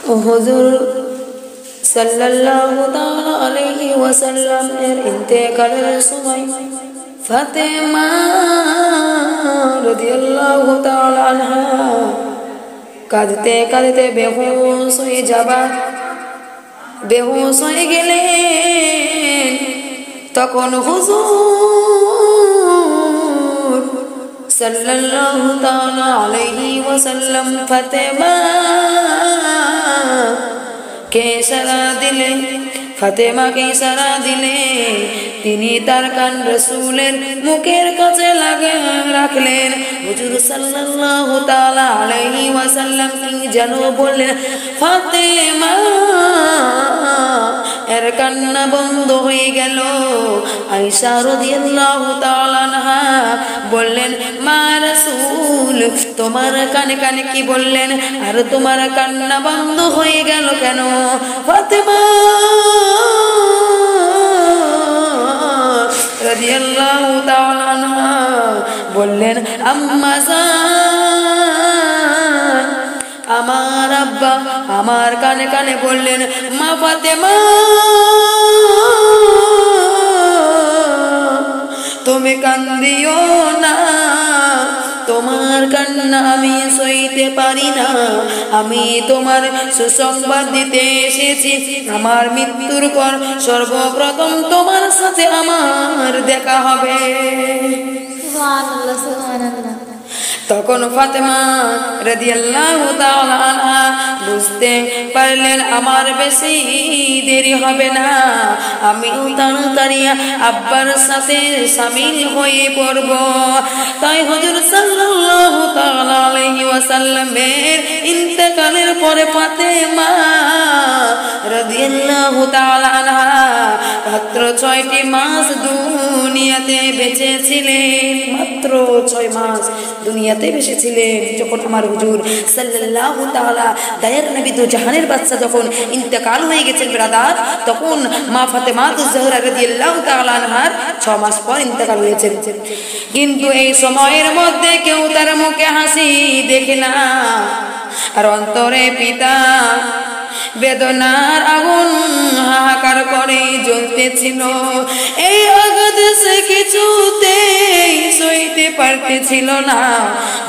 হুজুর সাল্লাল্লাহু তাআলা আলাইহি ওয়াসাল্লাম এর ইন্তেকালের সময় ফাতেমা রাদিয়াল্লাহু তাআলা আনহা কাঁদতে কাঁদতে বেহুশ হয়ে গেলেন। তখন হুজুর সাল্লাল্লাহু তাআলা আলাইহি ওয়াসাল্লাম ফাতেমা কে ইশারা দিলেন, তিনি তার কান রাসূলের মুখের কাছে রাখলেন। হুজুর সাল্লাল্লাহু তাআলা আলাইহি ওয়াসাল্লাম কি যেন বললেন, ফাতেমা এর কান্না বন্ধ হয়ে গেল। আয়েশা রাদিয়াল্লাহু তাআলা আনহা বললেন, মা রাসূল তোমার কানে কানে কি বললেন আর তোমার কান্না বন্ধ হয়ে গেল কেন? ফাতেমা রাদিয়াল্লাহু তাআলা আনহা বললেন, আম্মা জান, আমার আব্বা আমার কানে কানে বললেন, মা ফাতেমা তুমি কান্দিও না, তোমার কান্না আমি সইতে পারি না, আমি তোমার সুসংবাদ দিতে এসেছি। আমার মৃত্যুর পর সর্বপ্রথম তোমার সাথে আমার দেখা হবে। সুবহানাল্লাহ, সুবহানাল্লাহ। তখন ফাতেমা রাদিয়াল্লাহু তাআলা আনহা বুঝতে পারলেন আমার বেশি দেরি হবে না, আমি তাড়াতাড়ি আব্বার সাথে শামিল হয়ে পড়ব। তাই হুজুর সাল্লাল্লাহু তাআলা আলাইহি ওয়াসাল্লামের ইন্তেকালের পরে ফাতেমা রাদিয়াল্লাহু তাআলা আনহা মাত্র 6টি মাস দুনিয়াতে বেঁচে ছিলেন। মাত্র 6 মাস দুনিয়াতে বেঁচে ছিলেন। যখন আমার হুজুর সাল্লাল্লাহু তাআলা দায়ের নবী দু জাহানের বাদশা যখন ইন্তেকাল হয়ে গেছেন ব্রাদার, তখন মা ফাতেমা জোহরা রাদিয়াল্লাহু তাআলা আনহার 6 মাস পর ইন্তেকাল হয়েছে। কিন্তু এই সময়ের মধ্যে কেউ তার মুখে হাসি দেখে না, আর অন্তরে পিতা বেদনার আগুন হাহাকার করে জ্বলতেছিল। এই আঘাত সে কিছুতেই সইতে পারতেছিল না।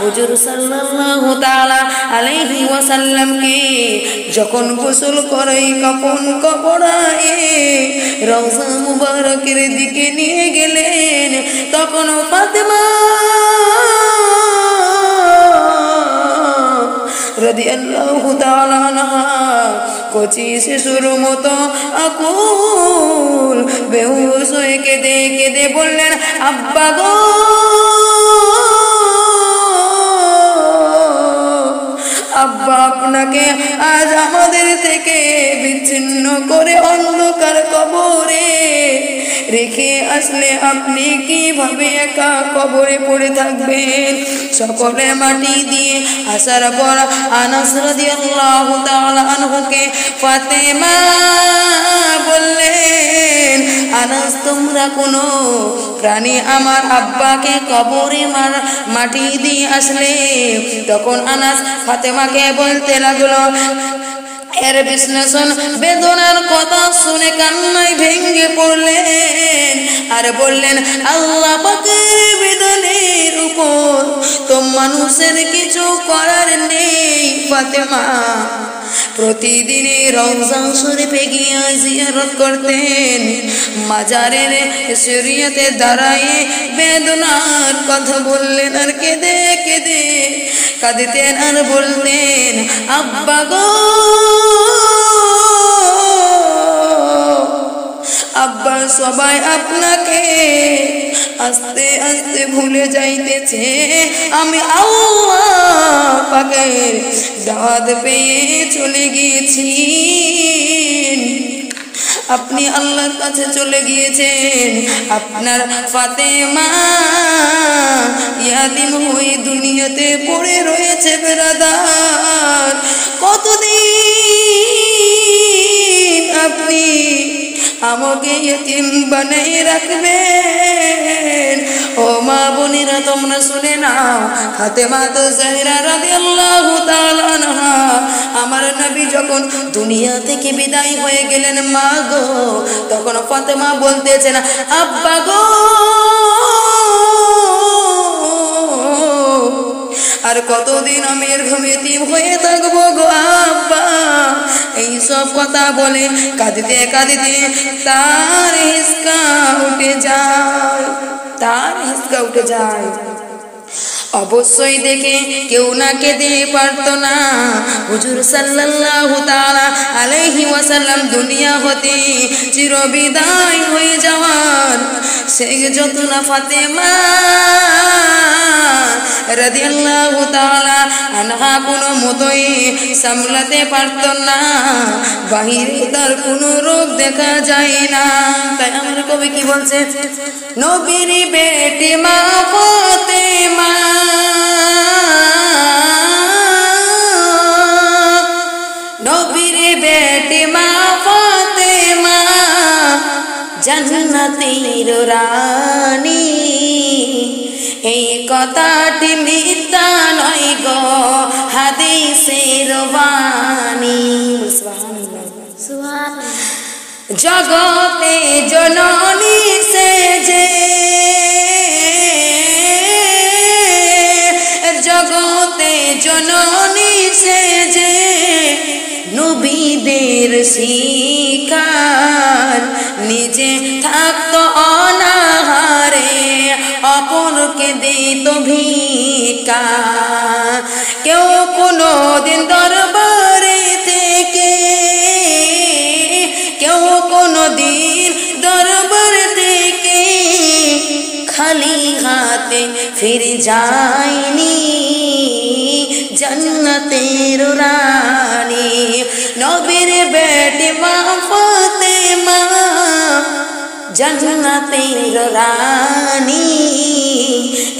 হুজুর সাল্লাল্লাহু তাআলা আলাইহি ওয়াসাল্লামকে যখন গোসল করে কাফন কাপড়ায়ে রওজা মুবারকের দিকে নিয়ে গেলেন, তখন ফাতেমা রাদিয়াল্লাহু তাআলা আনহা কচি শিশুর মতো আকুল বেহুশ হয়ে কেঁদে কেঁদে বললেন, আব্বা গো, আব্বা আপনাকে আজ আমাদের থেকে বিচ্ছিন্ন করে অন্ধকার কবরে রেখে আসলে আপনি কিভাবে একা কবরে পড়ে থাকবেন? সকলে মাটি দিয়ে আসার পর আনাস রাদিয়াল্লাহু তাআলা আনহুকে ফাতেমা বললেন, আনাস তোমরা কোনো প্রাণী আমার আব্বাকে কবরে মাটি দিয়ে আসলে? তখন আনাস ফাতেমাকে বলতে লাগলো, এর বিশ্লেষণ বেদনার কথা শুনে কান্নায় ভেঙে পড়লেন আর বললেন, আল্লাহ পাকের বিধানের উপর তো মানুষের কিছু করার নেই। ফাতেমা প্রতিদিনে রওজা শরীফে গিয়ে জিয়ারত করতেন, মাজারের শরীয়তে দাঁড়ায়ে বেদনার কথা বললেন আর কেঁদে কেঁদে কাঁদতেন আর বলতেন, আব্বা গো, আব্বা সবাই আপনাকে আস্তে আস্তে ভুলে যাইতেছে, আমি আল্লাহ পাকের দাওয়াত পেয়ে চলে গিয়েছি। আপনি আল্লাহর কাছে চলে গিয়েছেন, আপনার ফাতেমা ইয়াতিম হয়ে দুনিয়াতে পড়ে রয়েছে বেরাদার। কতদিন আপনি আমাকে ইতিম বানিয়ে রাখবেন? ও মা বোনেরা তোমরা শুনে নাও, ফাতেমা তো জাহরা রাদিয়াল্লাহু তাআলা আনহা আমার নবী যখন দুনিয়া থেকে বিদায় হয়ে গেলেন মা গো, তখন ফাতেমা বলতেছেন আব্বা গো, আর কতদিন আমি এরকম এতিম হয়ে থাকবো গো আব্বা। এই সব কথা বলে কাঁদিতে কাঁদিতে তার হিসকা উঠে যায়, তার হিসকা উঠে যায়। অবশ্যই দেখে কেউ না কেঁদে পারতো না। হুজুর সাল্লাল্লাহু তাআলা আলাইহি ওয়াসাল্লাম দুনিয়া হতে চিরবিদায় হয়ে যাওয়ার সেই যতনা ফাতেমা রাদিয়াল্লাহু তাআলা আনহা কোনো মতোই সামলাতে পারত না। বাহিরে তার কোনো রোগ দেখা যায় না। তাই আমার কবি কি বলছে, নবীর বেটি মা ফাতেমা, নবীর বেটি মা ফাতেমা জান্নাতের রানী। এই কথাটি মিথ্যা নয় গো, হাদিসের বাণী। জগতে জননী সেজে, জগতে জননী সেজে নবীদের শিকার, নিজে থাকতো অনাহারে অপরকে দিত ভিক্ষা। কেউ কোনো দিন দরবারে থেকে, কেউ কোনো দিন দরবার থেকে খালি হাতে ফিরে যায়নি। জান্নাতের রানী নবীর বেটি মা ফাতেমা জান্নাতের রানী।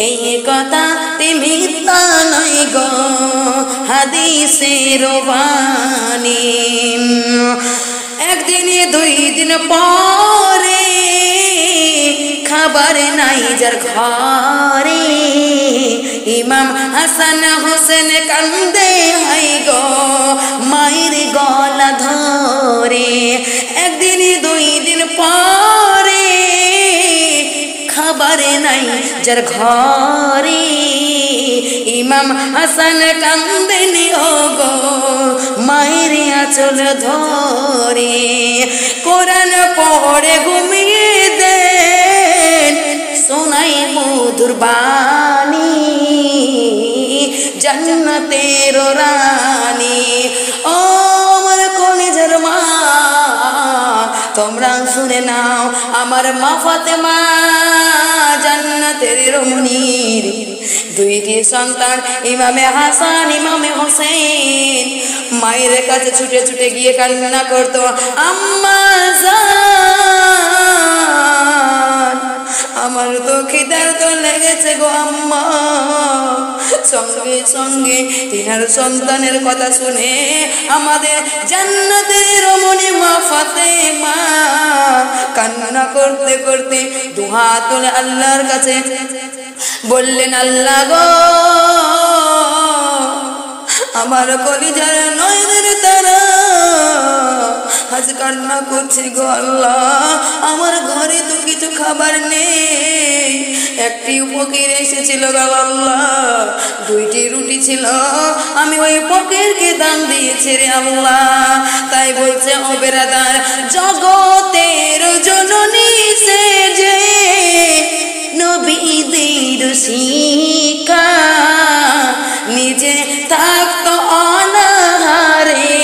এই কথা মিথ্যা নয় গো, হাদিসের বাণী। একদিন দুই দিন পরে খাবার নাই যার ঘরে, ইমাম হাসান হোসেন কান্দে হাই গো মায়ের গলা ধরে। একদিন দুই দিন পরে খাবার নাই যার ঘরে, ইমাম হাসান কান্দেন ও গো মায়ের আঁচল ধরে। কোরআন পড়ে ঘুমিয়ে দেন শোনাই মধুর বাণী, জান্নাতের রানী। ও আমার কলিজার মা, তোমরা শুনে নাও, আমার মা ফাতেমা জান্নাতের রমণীর দুইটি সন্তান ইমামে হাসান ইমামে হোসেন মায়ের কাছে ছুটে ছুটে গিয়ে কান্না করতো, আম্মা জান আমার তো খিদার তো লেগেছে গো আম্মা। সঙ্গে সঙ্গে তিনার সন্তানের কথা শুনে আমাদের জান্নাতের রমণী মা ফাতেমা কান্না করতে করতে দুহাত তুলে আল্লাহর কাছে বললেন, আল্লাহ গো আমার কলিজার নয়নের তারা আজ কান্না করছে গো আল্লাহ। আমার ঘরে তো কিছু খাবার নেই, একটি ফকির এসেছিল গো আল্লাহ, দুইটি রুটি ছিল, আমি ওই ফকিরকে দান দিয়েছি রে আল্লাহ। তাই বলছে ও বেরাদার, জগতের জননী সেজে নবীদের শিকা, নিজে থাকতো অনাহারে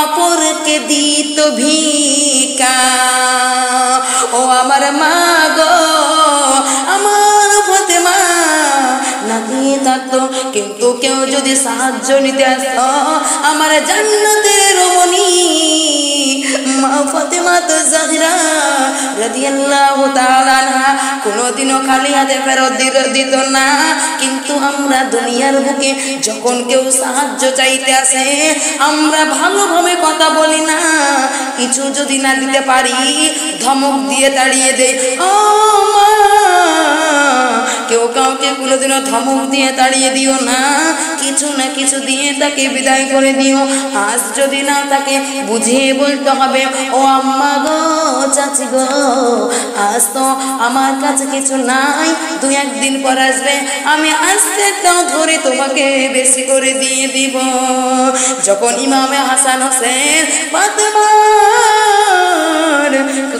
অপরকে দিত ভিক্ষা। ও আমার মা গো, আমার ফাতেমা না দিয়ে থাকতো, কিন্তু কেউ যদি সাহায্য নিতে আসতো আমার জান্নাতের রমণী মা ফাতেমা তো জাহরা রাদিয়াল্লাহু তাআলা আনহা কোনোদিনও খালি হাতে ফেরত দিত না। কিন্তু আমরা দুনিয়ার বুকে যখন কেউ সাহায্য চাইতে আসে আমরা ভালোভাবে কথা বলি না, কিছু যদি না দিতে পারি ধমক দিয়ে তাড়িয়ে দেই, ও মা কেউ কাউকে কোনোদিনও ধমক দিয়ে তাড়িয়ে দিও না, কিছু না কিছু দিয়ে তাকে বিদায় করে দিও। আজ যদি না তাকে বুঝিয়ে বলতে হবে, ও আম্মা গো, চাচি গো, আজ তো আমার কাছে কিছু নাই, তুই একদিন পর আসবে, আমি আস্তে ধরে তোমাকে বেশি করে দিয়ে দিব। যখন ইমামে হাসান হোসেন ফাতেমার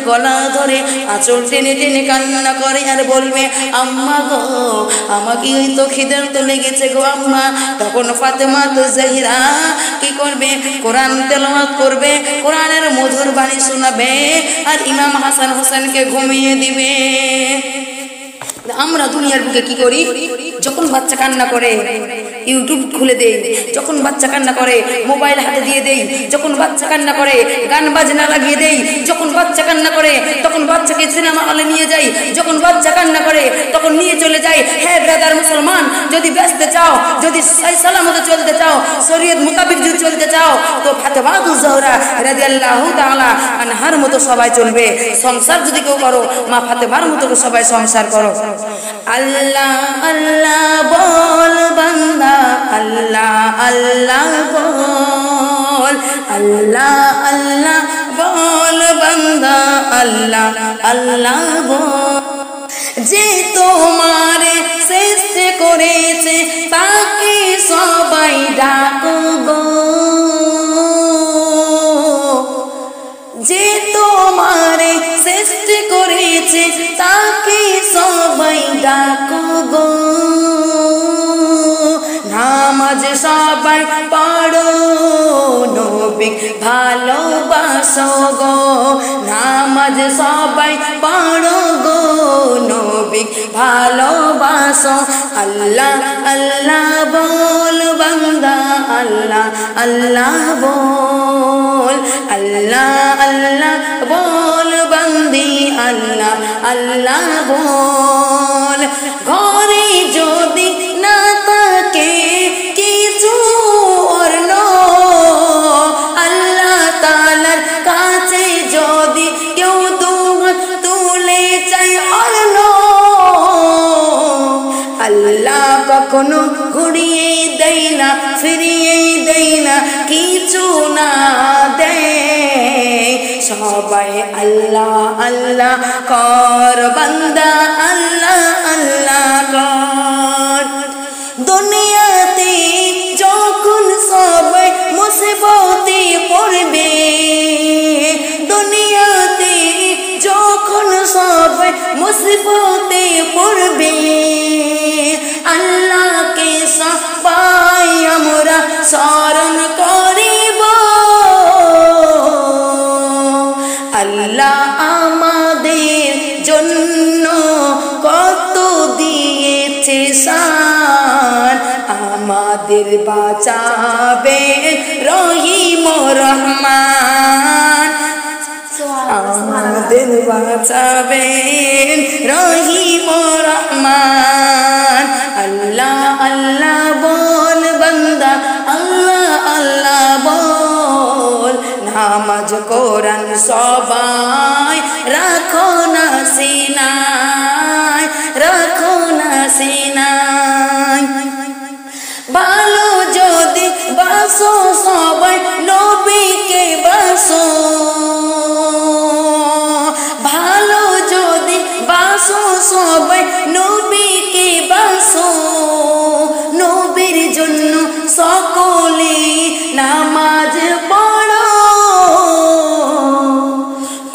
গলা ধরে আঁচল টেনে টেনে কান্না করে আর বলবে, আম্মা গো, আমাকে ওই তো খিদের তো লেগেছে গো আম্মা, তখন ফাতেমা তো জাহিরা কি করবে, কোরআন তেলাওয়াত করবে, কোরআনের মধুর বাণী শোনাবে আর ইমাম হাসান হোসেনকে ঘুমিয়ে দিবে। আমরা দুনিয়ার বুকে কি করি, যখন বাচ্চা কান্না করে ইউটিউব খুলে দেই, যখন বাচ্চা কান্না করে মোবাইল হাতে দিয়ে দেই, যখন বাচ্চা কান্না করে গান বাজনা লাগিয়ে দেই, যখন বাচ্চা কান্না করে তখন বাচ্চাকে সিনেমা হলে নিয়ে যাই, যখন বাচ্চা কান্না করে তখন নিয়ে চলে যাই। হ্যাঁ ব্রাদার মুসলমান, যদি বাঁচতে চাও, যদি সালামতে চলতে চাও, শরীয়ত মোতাবেক যদি চলতে চাও, তো ফাতেমাতুজ জোহরা রাদিয়াল্লাহু তাআলা আনহার মতো সবাই চলবে। সংসার যদি কেউ করো, মা ফাতেমার মতো সবাই সংসার করো। আল্লাহ আল্লাহ বল বান্দা, আল্লাহ আল্লাহ বল, আল্লাহ আল্লাহ বল বান্দা, আল্লাহ আল্লাহ বল। যে তোমারে সৃষ্টি করেছে তাকে সবাই ডাকো গো, যে তোমারে সৃষ্টি করেছে তাকে সবাই ডাকো গো। নামাজ সবাই পড়ো, নবী ভালোবাসো গো, নামাজ সবাই পড়ো গো, নবী ভালোবাসো। আল্লাহ আল্লাহ বল বান্দা, আল্লাহ আল্লাহ বল, আল্লাহ আল্লাহ বল বান্দি, আল্লাহ আল্লাহ বল। ঘরে যদি না থাকে কিছু অন্য, আল্লাহ তাআলার কাছে যদি কেউ দুহাত তুলে চাই অন্য, আল্লাহ কখনো ঘুরিয়ে দেয় না, ফিরিয়ে দেয় না, কিছু না দেয়। সবাই আল্লাহ আল্লাহ কর বান্দা, আল্লাহ আল্লাহ কর। দুনিয়াতে যখন সবাই মুসিবতে পড়বে, দুনিয়াতে যখন সবাই মুসিবতে পড়বে, আল্লাহকে সবাই আমরা স্মরণ করিব। আল্লাহ আমাদের জন্য কত দিয়েছে শান, আমাদের বাঁচাবে রহিম রহমান, আমাদের বাঁচাবেন রহিম রহমান। আল্লাহ আল্লাহ বল বান্দা, আল্লাহ আল্লাহ বল। নামাজ কোরআন সবাই রাখো না সিনায়, রাখো না সিনায়। ভালো যদি বাসো সবাই নবীকে বাসো, ভালো যদি বাসো সবাই নবীকে বাসো। নবীর জন্য সকলে নামাজ পড়ো,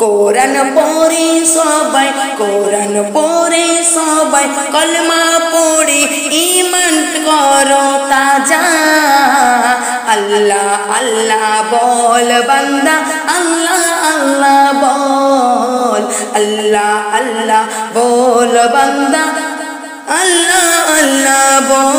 কোরআন পড়ে সবাই, কোরআন পড়ে সবাই, কলমা পড়ে ঈমান করো তাজা। আল্লাহ আল্লাহ বল বান্দা, আল্লাহ আল্লাহ বল, আল্লাহ আল্লাহ বল বান্দা, আল্লাহ আল্লাহ বল।